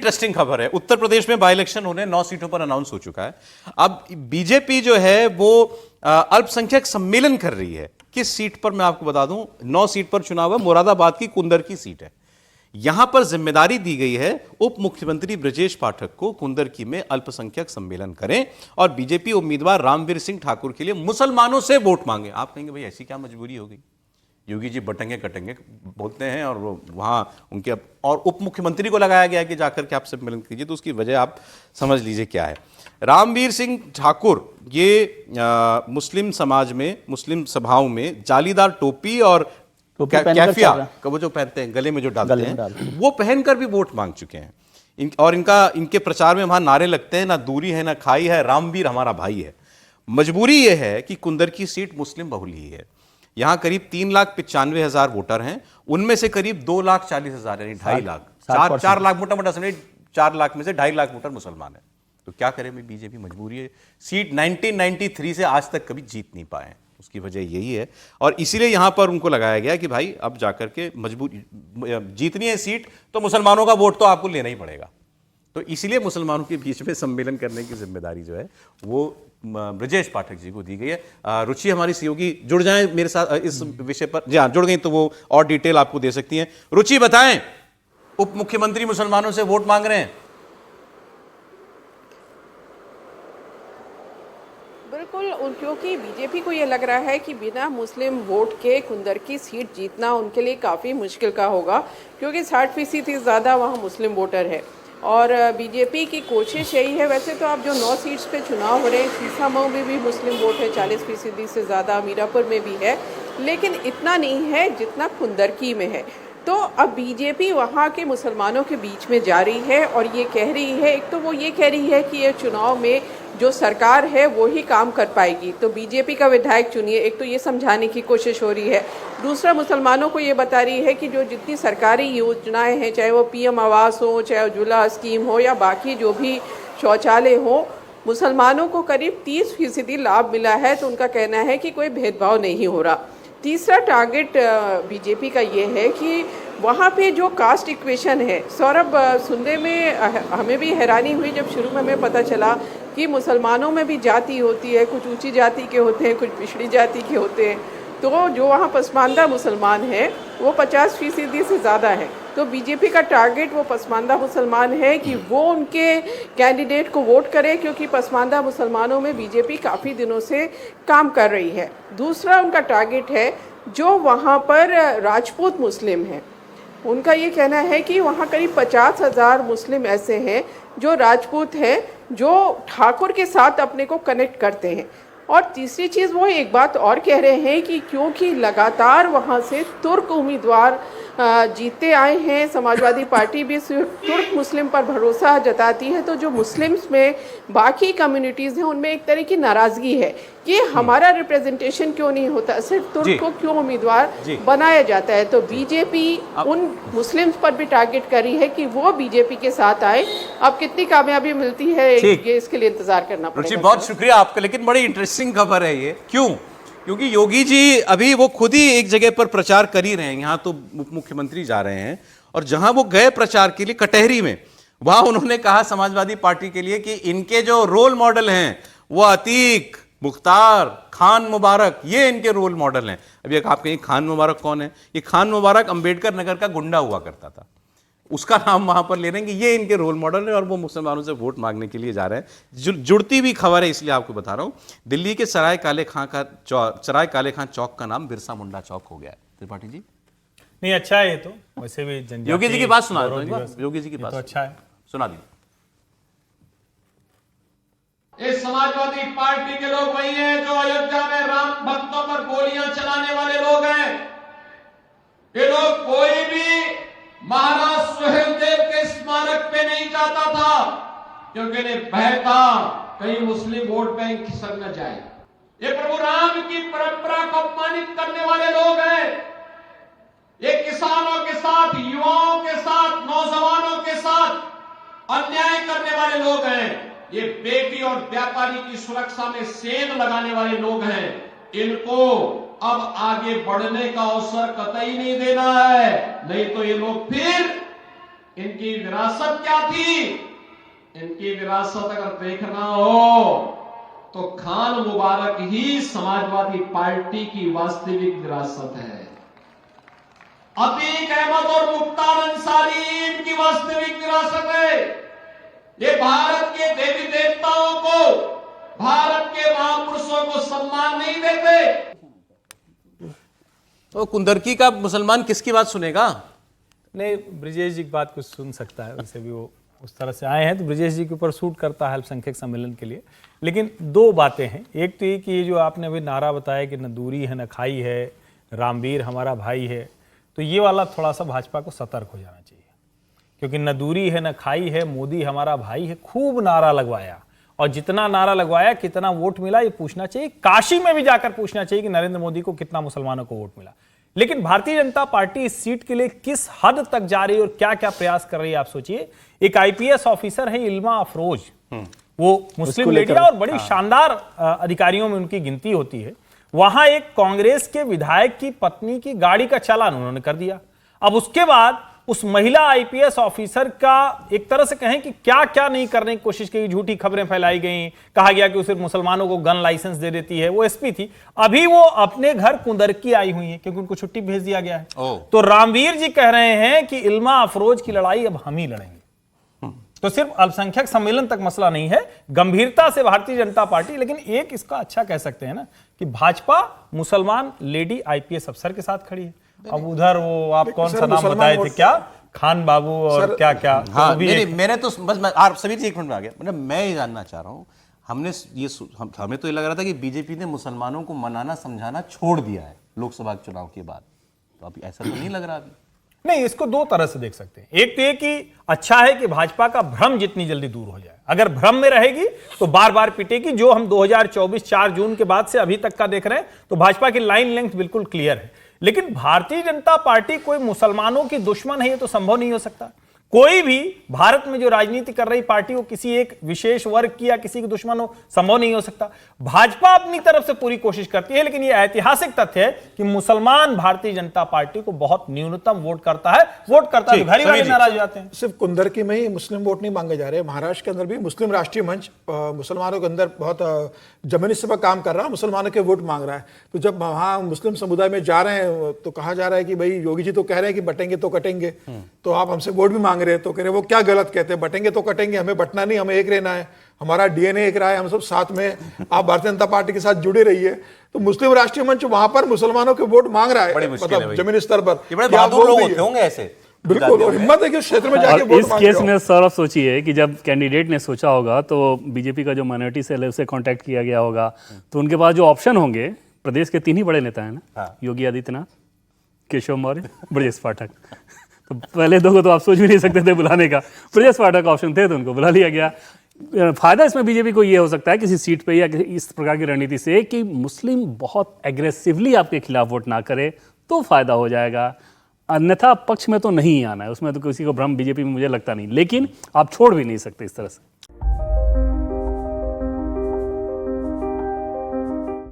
Interesting खबर है। उत्तर प्रदेश में बाई इलेक्शन होने 9 सीटों पर अनाउंस हो चुका है। अब बीजेपी जो है वो अल्पसंख्यक सम्मेलन कर रही है। किस सीट पर मैं आपको बता दूं, 9 सीट पर चुनाव है। मुरादाबाद की कुंदर की सीट है। यहां पर जिम्मेदारी दी गई है उप मुख्यमंत्री ब्रजेश पाठक को कुंदरकी में अल्पसंख्यक सम्मेलन करें और बीजेपी उम्मीदवार रामवीर सिंह ठाकुर के लिए मुसलमानों से वोट मांगे। आप कहेंगे भाई ऐसी क्या मजबूरी हो गई, योगी जी बटंगे कटेंगे बोलते हैं और वो वहां उनके और उप मुख्यमंत्री को लगाया गया कि जाकर के आप सम्मेलन कीजिए, तो उसकी वजह आप समझ लीजिए क्या है। रामवीर सिंह ठाकुर ये मुस्लिम समाज में, मुस्लिम सभाओं में जालीदार टोपी और कैफिया वो जो पहनते हैं, गले में जो डालते हैं, वो पहनकर भी वोट मांग चुके हैं। और इनके प्रचार में वहां नारे लगते हैं, ना दूरी है ना खाई है, रामवीर हमारा भाई है। मजबूरी यह है कि कुंदर की सीट मुस्लिम बहुल ही है। यहां करीब 3,95,000 वोटर हैं, उनमें से करीब 2,40,000 यानी 2.5 लाख, 4 लाख मोटा मोटा समझे, 4 लाख में से 2.5 लाख वोटर मुसलमान है। तो क्या करें भाई, बीजेपी मजबूरी है। सीट 1993 से आज तक कभी जीत नहीं पाए, उसकी वजह यही है। और इसीलिए यहां पर उनको लगाया गया कि भाई अब जाकर के मजबूरी, जीतनी है सीट तो मुसलमानों का वोट तो आपको लेना ही पड़ेगा। तो इसीलिए मुसलमानों के बीच में सम्मेलन करने की जिम्मेदारी जो है वो ब्रजेश पाठक जी को दी गई है। रुचि हमारी सहयोगी जुड़ जाएं मेरे साथ इस विषय पर। जी हाँ, जुड़ गई तो वो और डिटेल आपको दे सकती हैं। रुचि बताएं, उप मुख्यमंत्री मुसलमानों से वोट मांग रहे हैं। बिल्कुल, क्योंकि बीजेपी को यह लग रहा है कि बिना मुस्लिम वोट के कुंदर की सीट जीतना उनके लिए काफ़ी मुश्किल का होगा, क्योंकि 60% से ज़्यादा वहाँ मुस्लिम वोटर है। और बीजेपी की कोशिश यही है, वैसे तो आप जो 9 सीट्स पे चुनाव हो रहे हैं, सीसामऊ में भी मुस्लिम वोट है 40% से ज़्यादा, मीरापुर में भी है, लेकिन इतना नहीं है जितना कुंदरकी में है। तो अब बीजेपी वहाँ के मुसलमानों के बीच में जा रही है और ये कह रही है, एक तो वो ये कह रही है कि ये चुनाव में जो सरकार है वो ही काम कर पाएगी, तो बीजेपी का विधायक चुनिए, एक तो ये समझाने की कोशिश हो रही है। दूसरा, मुसलमानों को ये बता रही है कि जो जितनी सरकारी योजनाएं हैं, चाहे वो पीएम आवास हो, चाहे उज्ज्वला स्कीम हो या बाकी जो भी शौचालय हो, मुसलमानों को करीब 30% लाभ मिला है। तो उनका कहना है कि कोई भेदभाव नहीं हो रहा। तीसरा टारगेट बीजेपी का ये है कि वहाँ पे जो कास्ट इक्वेशन है, सौरभ, सुनने में हमें भी हैरानी हुई जब शुरू में हमें पता चला कि मुसलमानों में भी जाति होती है, कुछ ऊंची जाति के होते हैं, कुछ पिछड़ी जाति के होते हैं। तो जो वहाँ पसमानदा मुसलमान है वो 50% से ज़्यादा है। तो बीजेपी का टारगेट वो पसमानदा मुसलमान है कि वो उनके कैंडिडेट को वोट करे, क्योंकि पसमानदा मुसलमानों में बीजेपी काफ़ी दिनों से काम कर रही है। दूसरा उनका टारगेट है जो वहाँ पर राजपूत मुस्लिम हैं। उनका ये कहना है कि वहाँ करीब 50,000 मुस्लिम ऐसे हैं जो राजपूत हैं, जो ठाकुर के साथ अपने को कनेक्ट करते हैं। और तीसरी चीज़, वो एक बात और कह रहे हैं कि क्योंकि लगातार वहाँ से तुर्क उम्मीदवार जीतते आए हैं, समाजवादी पार्टी भी तुर्क मुस्लिम पर भरोसा जताती है, तो जो मुस्लिम्स में बाकी कम्युनिटीज़ हैं उनमें एक तरह की नाराज़गी है कि हमारा रिप्रेजेंटेशन क्यों नहीं होता, सिर्फ तुर्क को क्यों उम्मीदवार बनाया जाता है। तो बीजेपी उन मुस्लिम्स पर भी टारगेट कर रही है कि वो बीजेपी के साथ आए। अब कितनी कामयाबी मिलती है ये इसके लिए इंतजार करना पड़ेगा। बहुत शुक्रिया आपका, लेकिन बड़ी इंटरेस्टिंग खबर है ये। क्यों? क्योंकि योगी जी अभी वो खुद ही एक जगह पर प्रचार कर ही रहे हैं। यहाँ तो उप मुख्यमंत्री जा रहे हैं और जहां वो गए प्रचार के लिए कटहरी में, वहां उन्होंने कहा समाजवादी पार्टी के लिए कि इनके जो रोल मॉडल हैं वो अतीक, मुख्तार, खान मुबारक, ये इनके रोल मॉडल हैं। अभी आप कहें खान मुबारक कौन है? ये खान मुबारक अंबेडकर नगर का गुंडा हुआ करता था, उसका नाम वहां पर ले लेंगे। ये इनके रोल मॉडल है और वो मुसलमानों से वोट मांगने के लिए जा रहे हैं। जुड़ती हुई खबर है, इसलिए आपको बता रहा हूं। दिल्ली के सराय काले खां चौक का नाम बिरसा मुंडा चौक हो गया है। त्रिपाठी जी, नहीं अच्छा है ये तो, वैसे भी जनजाति। योगी जी की बात सुना दो, योगी जी की बात तो अच्छा है, सुना दी। इस समाजवादी पार्टी के लोग वही हैं जो अयोध्या में राम भक्तों पर गोलियां चलाने वाले लोग हैं। ये लोग कोई भी महाराज सुहेलदेव के स्मारक पे नहीं जाता था, क्योंकि इन्हें भय था कहीं मुस्लिम वोट बैंक खिसक न जाए। ये प्रभु राम की परंपरा को अपमानित करने वाले लोग हैं। ये किसानों के साथ, युवाओं के साथ, नौजवानों के साथ अन्याय करने वाले लोग हैं। ये बेटी और व्यापारी की सुरक्षा में सेंध लगाने वाले लोग हैं। इनको अब आगे बढ़ने का अवसर कतई नहीं देना है, नहीं तो ये लोग फिर इनकी विरासत क्या थी? इनकी विरासत अगर देखना हो तो खान मुबारक ही समाजवादी पार्टी की वास्तविक विरासत है। अतीक अहमद और मुख्तार अंसारी इनकी वास्तविक विरासत है। ये भारत के देवी देवताओं को, भारत के महापुरुषों को सम्मान नहीं देते। तो कुंदरकी का मुसलमान किसकी बात सुनेगा? नहीं, ब्रिजेश जी की बात कुछ सुन सकता है, वैसे भी वो उस तरह से आए हैं तो ब्रिजेश जी के ऊपर सूट करता है अल्पसंख्यक सम्मेलन के लिए। लेकिन दो बातें हैं, एक तो ये कि ये जो आपने अभी नारा बताया कि न दूरी है न खाई है, रामवीर हमारा भाई है, तो ये वाला थोड़ा सा भाजपा को सतर्क हो जाना चाहिए, क्योंकि न दूरी है न खाई है, मोदी हमारा भाई है, खूब नारा लगवाया, और जितना नारा लगवाया कितना वोट मिला ये पूछना चाहिए। काशी में भी जाकर पूछना चाहिए कि नरेंद्र मोदी को कितना मुसलमानों को वोट मिला। लेकिन भारतीय जनता पार्टी इस सीट के लिए किस हद तक जा रही है और क्या क्या प्रयास कर रही है आप सोचिए। एक आईपीएस ऑफिसर है इल्मा अफरोज, वो मुस्लिम लेडी और बड़ी शानदार अधिकारियों में उनकी गिनती होती है। वहां एक कांग्रेस के विधायक की पत्नी की गाड़ी का चालान उन्होंने कर दिया। अब उसके बाद उस महिला आईपीएस ऑफिसर का एक तरह से कहें कि क्या क्या नहीं करने की कोशिश की, झूठी खबरें फैलाई गई, कहा गया कि वो सिर्फ मुसलमानों को गन लाइसेंस दे देती है। वो एसपी थी, अभी वो अपने घर कुंदरकी आई हुई है क्योंकि उनको छुट्टी भेज दिया गया है। तो रामवीर जी कह रहे हैं कि इल्मा अफरोज की लड़ाई अब हम ही लड़ेंगे। तो सिर्फ अल्पसंख्यक सम्मेलन तक मसला नहीं है, गंभीरता से भारतीय जनता पार्टी, लेकिन एक इसका अच्छा कह सकते हैं ना कि भाजपा मुसलमान लेडी आईपीएस अफसर के साथ खड़ी है। अब उधर वो आप कौन सा नाम बताए थे, क्या खान बाबू और क्या क्या? हाँ, मैंने तो बस आप सभी एक मिनट में आ गया। मतलब मैं ये जानना चाह रहा हूँ, हमें तो ये लग रहा था कि बीजेपी ने मुसलमानों को मनाना समझाना छोड़ दिया है लोकसभा चुनाव के बाद, तो अभी ऐसा तो नहीं लग रहा अभी। नहीं, इसको दो तरह से देख सकते हैं। एक तो ये कि अच्छा है कि भाजपा का भ्रम जितनी जल्दी दूर हो जाए, अगर भ्रम में रहेगी तो बार बार पिटेगी, जो हम 2024 4 जून के बाद से अभी तक का देख रहे हैं, तो भाजपा की लाइन लेंथ बिल्कुल क्लियर है। लेकिन भारतीय जनता पार्टी कोई मुसलमानों की दुश्मन है ये तो संभव नहीं हो सकता। कोई भी भारत में जो राजनीति कर रही पार्टी हो किसी एक विशेष वर्ग की या किसी की दुश्मन हो, संभव नहीं हो सकता। भाजपा अपनी तरफ से पूरी कोशिश करती है, लेकिन यह ऐतिहासिक तथ्य है कि मुसलमान भारतीय जनता पार्टी को बहुत न्यूनतम वोट करता है। वोट करता है, घर वाले नाराज हो जाते हैं। सिर्फ कुंदरकी में ही मुस्लिम वोट नहीं मांगे जा रहे, महाराष्ट्र के अंदर भी मुस्लिम राष्ट्रीय मंच मुसलमानों के अंदर बहुत जमीनी पर काम कर रहा है, मुसलमानों के वोट मांग रहा है। तो जब वहां मुस्लिम समुदाय में जा रहे हैं तो कहा जा रहा है कि भाई योगी जी तो कह रहे हैं कि बटेंगे तो कटेंगे, तो आप हमसे वोट भी मांग रहे हैं, तो कह रहे वो क्या गलत कहते हैं, बटेंगे तो कटेंगे, हमें बटना नहीं, हमें एक रहना है, हमारा डीएनए एक रहा है, हम सब साथ में, आप भारतीय जनता पार्टी के साथ जुड़े रहिए। तो मुस्लिम राष्ट्रीय मंच वहां पर मुसलमानों के वोट मांग रहा है, मतलब जमीनी स्तर पर। ये बड़े बहादुर लोग होते होंगे ऐसे, बिल्कुल, और हिम्मत है कि क्षेत्र में जाके वोट इस केस में सौरभ सोचिए कि जब कैंडिडेट ने सोचा होगा तो बीजेपी का जो माइनॉरिटी सेल है उसे कांटेक्ट किया गया होगा, तो उनके पास जो ऑप्शन होंगे, प्रदेश के 3 ही बड़े नेता हैं ना, योगी आदित्यनाथ, केशव मौर्य, ब्रजेश पाठक। तो पहले 2 को तो आप सोच भी नहीं सकते थे बुलाने का, ब्रजेश पाठक का ऑप्शन थे तो उनको बुला लिया गया। फायदा इसमें बीजेपी को ये हो सकता है किसी सीट पे या इस प्रकार की रणनीति से कि मुस्लिम बहुत एग्रेसिवली आपके खिलाफ वोट ना करे तो फायदा हो जाएगा, अन्यथा पक्ष में तो नहीं आना है, उसमें तो किसी को भ्रम बीजेपी में मुझे लगता नहीं। लेकिन आप छोड़ भी नहीं सकते इस तरह से।